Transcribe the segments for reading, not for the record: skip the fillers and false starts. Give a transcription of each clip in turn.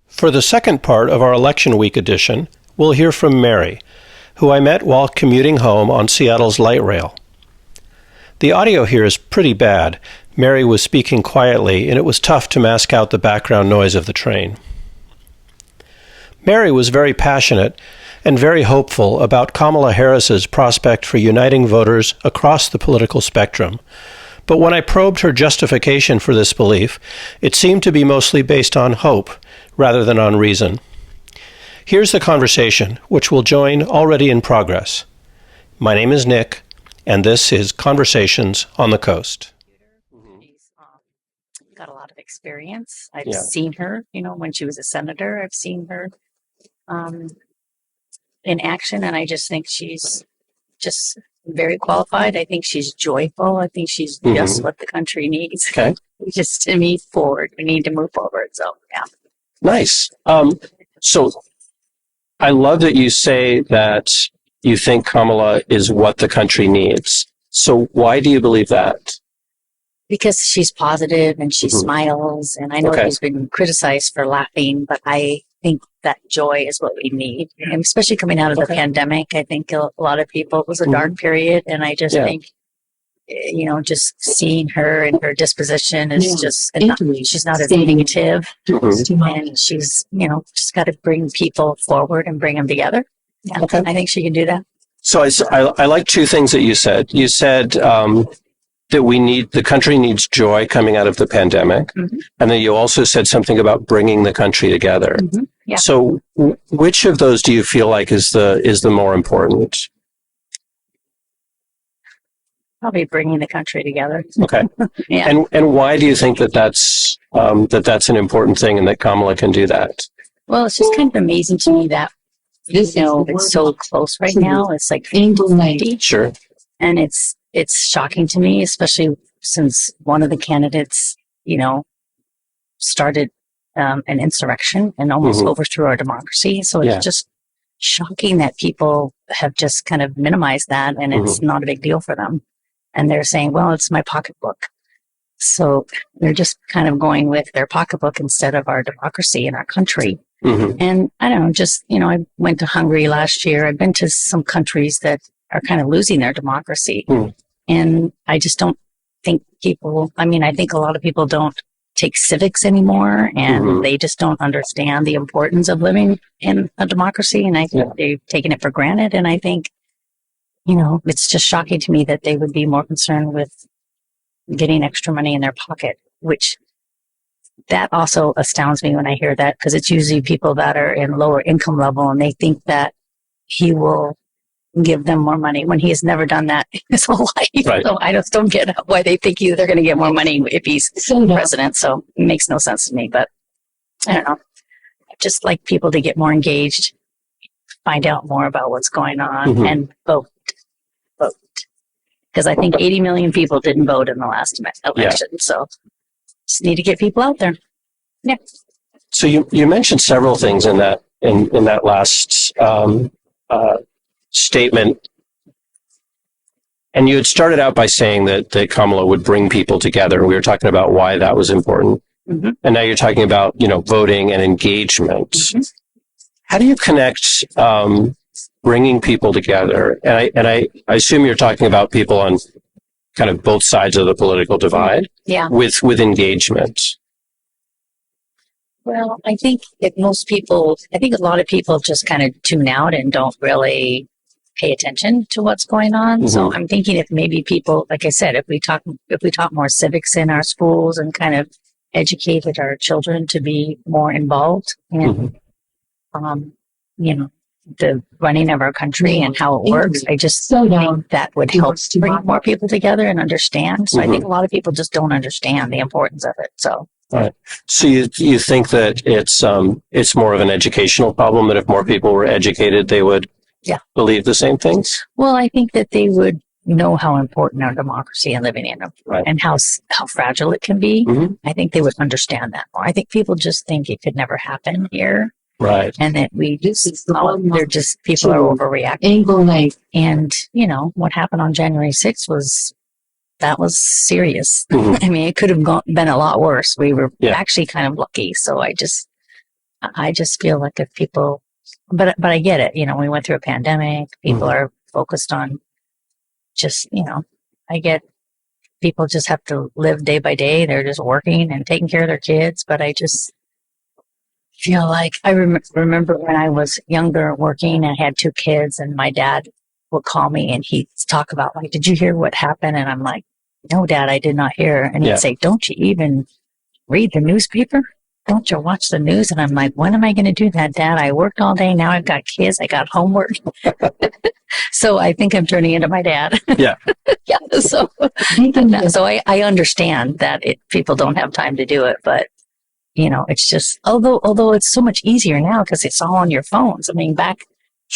For the second part of our election week edition, we'll hear from Mary, who I met while commuting home on Seattle's light rail. The audio here is pretty bad. Mary was speaking quietly, and it was tough to mask out the background noise of the train. Mary was very passionate and very hopeful about Kamala Harris's prospect for uniting voters across the political spectrum. But when I probed her justification for this belief, it seemed to be mostly based on hope rather than on reason. Here's the conversation, which will join already in progress. My name is Nick, and this is Conversations on the Coast. She's got a lot of experience. I've seen her, when she was a senator. I've seen her in action, and I just think she's just very qualified. I think she's joyful. I think she's just what the country needs. Okay. We just to move forward. We need to move forward. So, yeah. Nice. So I love that you say that you think Kamala is what the country needs. So why do you believe that? Because she's positive and she smiles, and I know she's been criticized for laughing, but I think that joy is what we need, and especially coming out of the pandemic. I think a lot of people, it was a dark period, and I just think, just seeing her and her disposition is just, she's not as negative, and she's, just got to bring people forward and bring them together. Yeah, I think she can do that. So I like two things that you said. You said that the country needs joy coming out of the pandemic. And then you also said something about bringing the country together. Yeah. So which of those do you feel like is the more important? Probably bringing the country together. Okay. Yeah. And why do you think that's an important thing and that Kamala can do that? Well, it's just kind of amazing to me that, it's so close right now. It's like 50-50. Sure. And it's shocking to me, especially since one of the candidates, started an insurrection and almost overthrew our democracy. So it's just shocking that people have just kind of minimized that, and it's not a big deal for them. And they're saying, well, it's my pocketbook. So they're just kind of going with their pocketbook instead of our democracy and our country. And I don't know, I went to Hungary last year. I've been to some countries that are kind of losing their democracy. And I just don't think I think a lot of people don't take civics anymore, and they just don't understand the importance of living in a democracy. And I think they've taken it for granted. And I think, it's just shocking to me that they would be more concerned with getting extra money in their pocket, which that also astounds me when I hear that, because it's usually people that are in lower income level, and they think that he will give them more money when he has never done that in his whole life. Right. So I just don't get why they think they're going to get more money if he's president. So it makes no sense to me, but I don't know. I just like people to get more engaged, find out more about what's going on, and vote. Because I think 80 million people didn't vote in the last election. So just need to get people out there. Yeah. So you mentioned several things in that last statement, and you had started out by saying that Kamala would bring people together. We were talking about why that was important, and now you're talking about voting and engagement. How do you connect bringing people together? And I assume you're talking about people on kind of both sides of the political divide. With engagement. Well, I think a lot of people just kind of tune out and don't really pay attention to what's going on. So I'm thinking if maybe people, like I said, if we talk more civics in our schools and kind of educated our children to be more involved in, the running of our country and how it works, I just think that would help bring more people together and understand. So I think a lot of people just don't understand the importance of it. So. All right. So you think that it's more of an educational problem, that if more people were educated, they would believe the same things? Well, I think that they would know how important our democracy and living in it, and how fragile it can be. I think they would understand that more. I think people just think it could never happen here. Right. And that people are overreacting. And, what happened on January 6th was serious. I mean, it could have been a lot worse. We were actually kind of lucky. So I just I just feel like if people, but I get it. We went through a pandemic. People are focused on just, I get people just have to live day by day. They're just working and taking care of their kids. But I just feel like I remember when I was younger working and had 2 kids, and my dad would call me and he'd talk about, like, did you hear what happened? And I'm like, no, Dad, I did not hear. And he'd say, don't you even read the newspaper? Don't you watch the news? And I'm like, when am I going to do that, Dad? I worked all day. Now I've got kids. I got homework. So I think I'm turning into my dad. Yeah. Yeah. So I understand that people don't have time to do it, but it's just, although it's so much easier now because it's all on your phones. I mean, back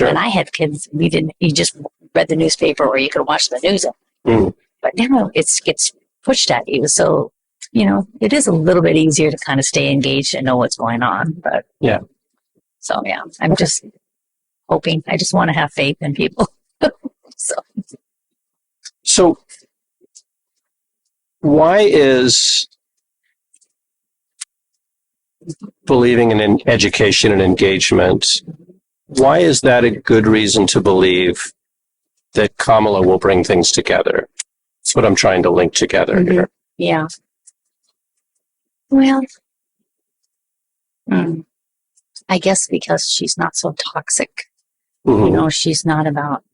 when I had kids, you just read the newspaper or you could watch the news. But now it gets pushed at you. So, it is a little bit easier to kind of stay engaged and know what's going on. But I'm just hoping. I just want to have faith in people. So why is believing in education and engagement, why is that a good reason to believe that Kamala will bring things together? That's what I'm trying to link together here. Yeah. Well, I guess because she's not so toxic. She's not about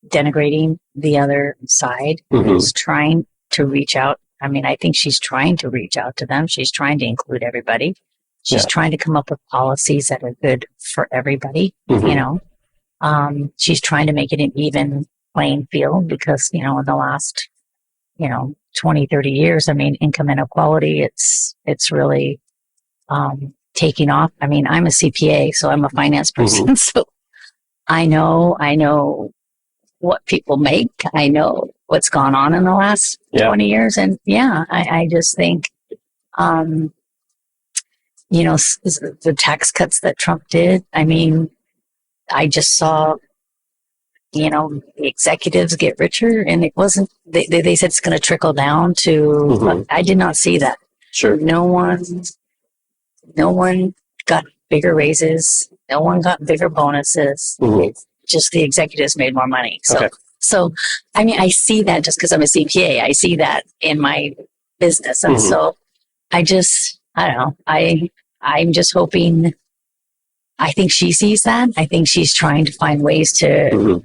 denigrating the other side. She's trying to reach out. I mean, I think she's trying to reach out to them. She's trying to include everybody. She's trying to come up with policies that are good for everybody. She's trying to make it an even playing field because, in the last, 20, 30 years, I mean, income inequality, it's really taking off. I mean, I'm a CPA, so I'm a finance person. So I know what people make. I know what's gone on in the last 20 years. And I just think, the tax cuts that Trump did, I mean, I just saw, the executives get richer, and it wasn't, they said it's going to trickle down to, I did not see that. Sure. No one got bigger raises. No one got bigger bonuses. Just the executives made more money. So, I mean, I see that just because I'm a CPA. I see that in my business. And so I don't know. I'm just hoping, I think she sees that. I think she's trying to find ways to,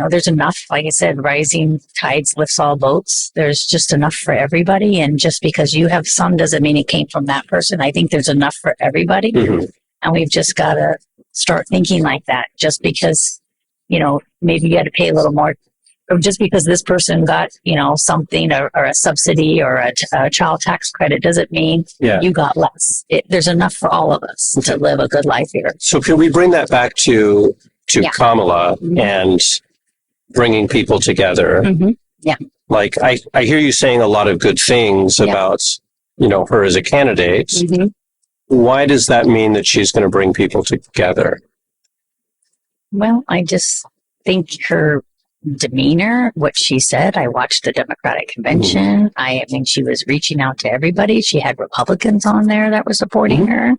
there's enough, like I said, rising tides lifts all boats. There's just enough for everybody. And just because you have some doesn't mean it came from that person. I think there's enough for everybody. And we've just got to start thinking like that. Just because, maybe you got to pay a little more, or just because this person got, something or a subsidy or a child tax credit doesn't mean you got less. There's enough for all of us to live a good life here. So can we bring that back to Kamala and bringing people together? Yeah. Like, I hear you saying a lot of good things about, her as a candidate. Why does that mean that she's going to bring people together? Well, I just think her demeanor, what she said. I watched the Democratic convention. I mean, she was reaching out to everybody. She had Republicans on there that were supporting her.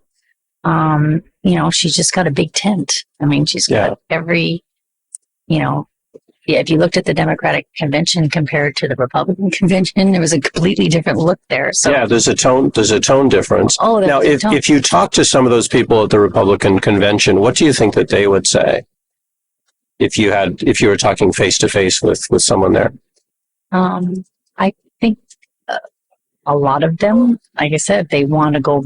She's just got a big tent. I mean, she's got every, if you looked at the Democratic convention compared to the Republican convention, there was a completely different look there. So there's a tone difference. Oh, now, if you talk to some of those people at the Republican convention, what do you think that they would say? If you were talking face to face with someone there? I think a lot of them, like I said, they want to go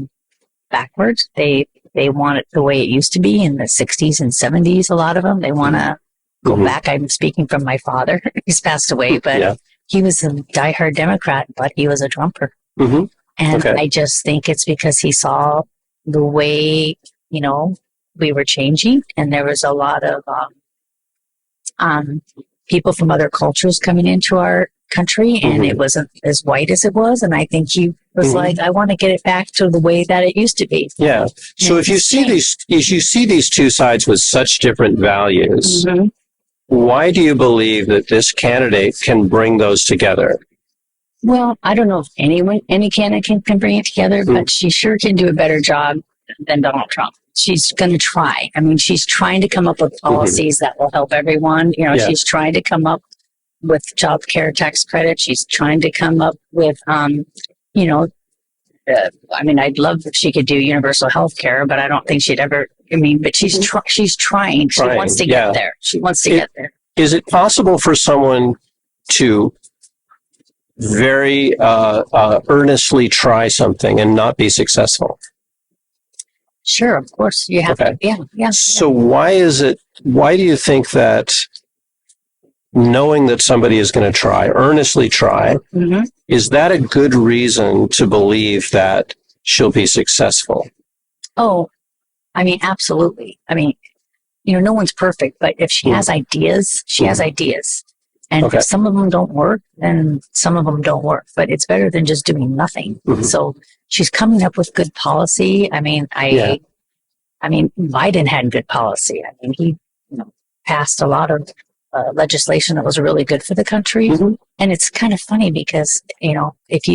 backwards. They want it the way it used to be in the 60s and 70s. A lot of them, they want to go back. I'm speaking from my father. He's passed away, but he was a diehard Democrat, but he was a Trumper. And I just think it's because he saw the way, we were changing, and there was a lot of people from other cultures coming into our country, and it wasn't as white as it was. And I think he was like, I want to get it back to the way that it used to be. Yeah. So if you see these two sides with such different values, why do you believe that this candidate can bring those together? Well, I don't know if any candidate can bring it together, but she sure can do a better job than Donald Trump. She's going to try. I mean, she's trying to come up with policies that will help everyone. You know, she's trying to come up with child care tax credit. She's trying to come up with, you know, I mean, I'd love if she could do universal health care, but I don't think she'd ever, I mean, but she's trying. She wants to get there. She wants to get there. Is it possible for someone to very earnestly try something and not be successful? Sure, of course. You have to. Yeah. So why do you think that knowing that somebody is going to try, earnestly try, is that a good reason to believe that she'll be successful? Oh, I mean, absolutely. I mean, you know, no one's perfect, but if she has ideas, she has ideas. And if some of them don't work, then some of them don't work. But it's better than just doing nothing. So she's coming up with good policy. I mean, I mean, Biden had good policy. I mean, he passed a lot of legislation that was really good for the country. And it's kind of funny because, you know, if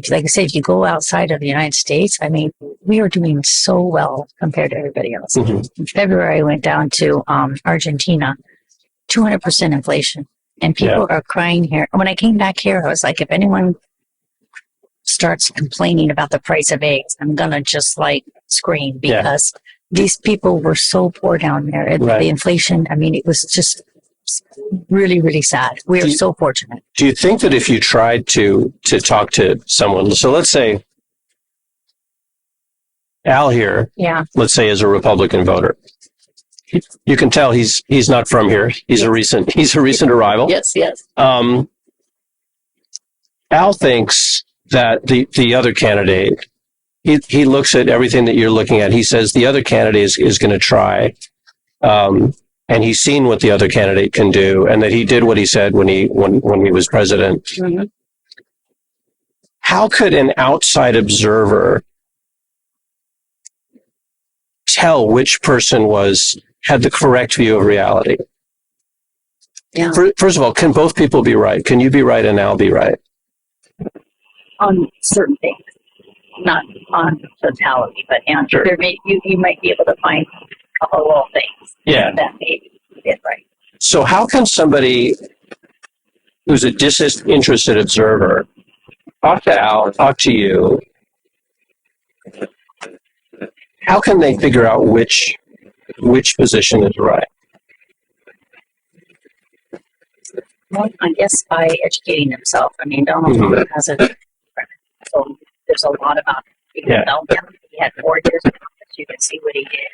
like I say, if you go outside of the United States, I mean, we are doing so well compared to everybody else. In February, I went down to Argentina, 200% inflation. And people are crying here. When I came back here, I was like, if anyone starts complaining about the price of eggs, I'm going to just like scream because these people were so poor down there. The inflation, I mean, it was just really, really sad. We are so fortunate. Do you think that if you tried to talk to someone, so let's say Al here, let's say is a Republican voter. You can tell he's not from here. He's a recent arrival. Yes. Al thinks that the other candidate, he looks at everything that you're looking at. He says the other candidate is going to try, and he's seen what the other candidate can do, and that he did what he said when he was president. How could an outside observer tell which person had the correct view of reality? First of all, can both people be right? Can you be right and Al be right? On certain things, not on totality, but on you might be able to find a couple of little things that maybe you did right. So how can somebody who's a disinterested observer talk to Al, talk to you? How can they figure out which position is right? Well, I guess by educating themselves. I mean, Donald Trump has a so there's a lot about you can know him. He had 4 years of office. You can see what he did.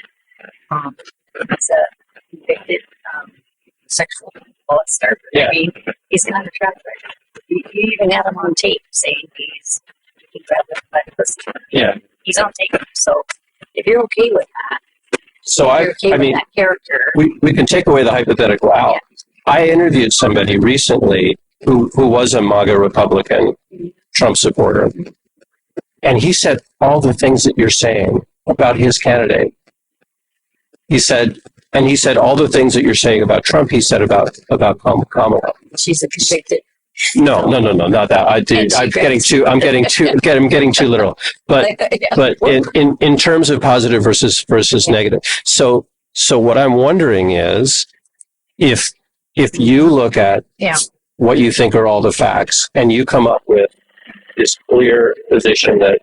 He's a convicted sexual molester. I mean, he's got a track record. You even had him on tape saying he's he's on tape. So if you're okay with that. So I mean, that character. We can take away the hypothetical out. Yeah. I interviewed somebody recently who was a MAGA Republican Trump supporter, and he said all the things that you're saying about his candidate. He said all the things that you're saying about Trump. He said about Kamala. She's a convicted. No, not that. I'm getting too literal. But in terms of positive versus negative. So what I'm wondering is if you look at what you think are all the facts and you come up with this clear position that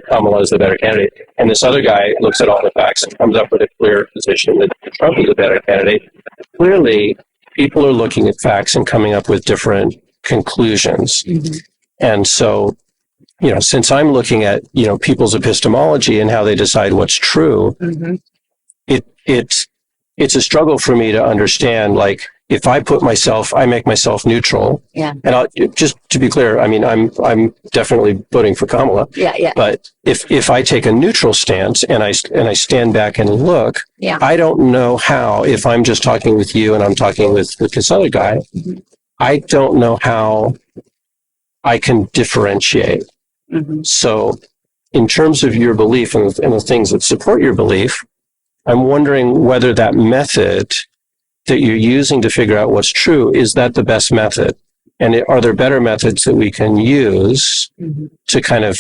Kamala is the better candidate, and this other guy looks at all the facts and comes up with a clear position that Trump is the better candidate, clearly people are looking at facts and coming up with different conclusions. And so, since I'm looking at, people's epistemology and how they decide what's true, it's a struggle for me to understand, like, if I make myself neutral. And just to be clear, I mean, I'm definitely voting for Kamala. But if I take a neutral stance and I stand back and look, I don't know how, if I'm just talking with you and I'm talking with this other guy, I don't know how I can differentiate. So in terms of your belief and the things that support your belief, I'm wondering whether that method that you're using to figure out what's true, is that the best method? And are there better methods that we can use to kind of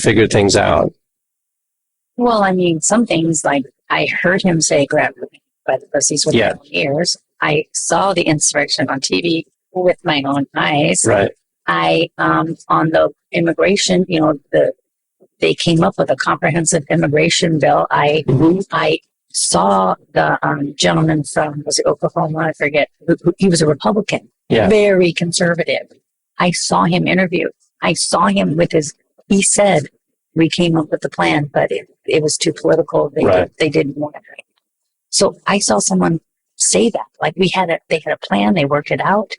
figure things out? Well, I mean, some things like I heard him say grab by the pussies with my own ears. I saw the insurrection on TV with my own eyes. Right. I, on the immigration, they came up with a comprehensive immigration bill. I saw the gentleman from, was it Oklahoma? I forget. He was a Republican, very conservative. I saw him interview. I saw him he said, we came up with the plan, but it was too political. They didn't want it. So I saw someone say that, like they had a plan, they worked it out.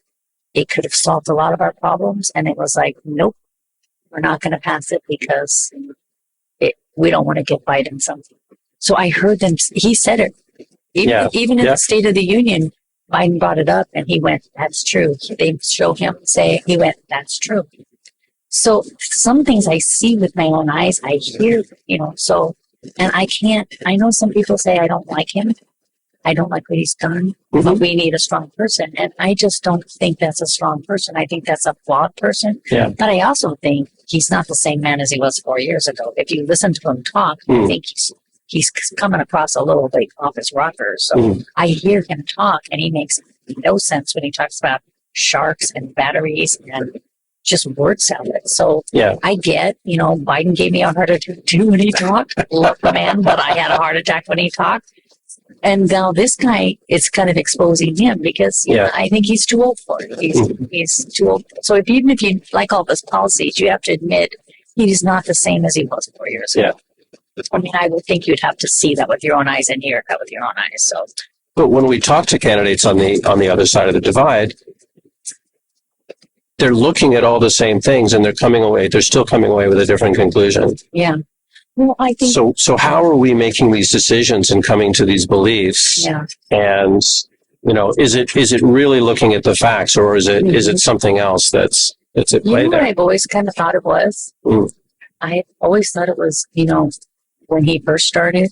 It could have solved a lot of our problems. And it was like, nope, we're not going to pass it because we don't want to get Biden something. So I heard them, he said it. Even in the State of the Union, Biden brought it up and he went, that's true. They show him he went, that's true. So some things I see with my own eyes, I hear, and I know some people say I don't like him. I don't like what he's done, but we need a strong person. And I just don't think that's a strong person. I think that's a flawed person. Yeah. But I also think he's not the same man as he was 4 years ago. If you listen to him talk, I think he's coming across a little bit off his rockers. So I hear him talk and he makes no sense when he talks about sharks and batteries and just word salad. So I get, Biden gave me a heart attack too when he talked. Love the man, but I had a heart attack when he talked. And now this guy, it's kind of exposing him because I think he's too old for it. He's too old. So even if you like all those policies, you have to admit he's not the same as he was 4 years ago. I mean, I would think you'd have to see that with your own eyes and hear that with your own eyes. So, but when we talk to candidates on the other side of the divide, they're looking at all the same things and they're still coming away with a different conclusion. Yeah. Well, I think so how are we making these decisions and coming to these beliefs? Yeah. And is it really looking at the facts, or is it something else that's at play there? What I've always kind of thought it was. I always thought it was, when he first started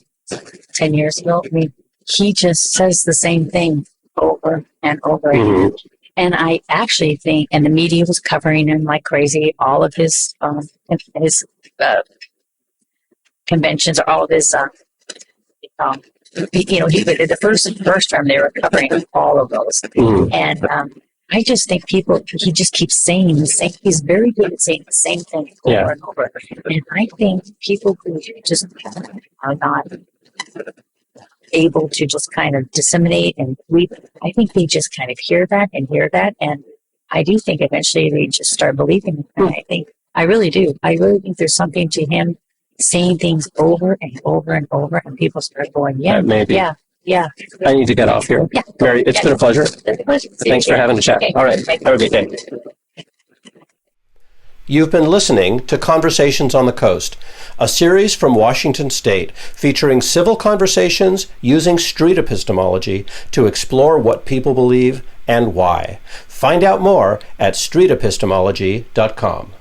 10 years ago. I mean, he just says the same thing over and over again. And I actually think, and the media was covering him like crazy. All of his conventions, or all of his, the first term they were covering all of those. And I just think he just keeps saying the same. He's very good at saying the same thing over and over. And I think people who just are not able to just kind of disseminate and read, I think they just kind of hear that. And I do think eventually they just start believing it. And I really do. I really think there's something to him saying things over and over and over, and people start going, maybe. Yeah. I need to get off here. Yeah. Mary, it's been a pleasure. Thanks for having a chat. Okay. All right. Have a great day. You've been listening to Conversations on the Coast, a series from Washington State featuring civil conversations using street epistemology to explore what people believe and why. Find out more at streetepistemology.com.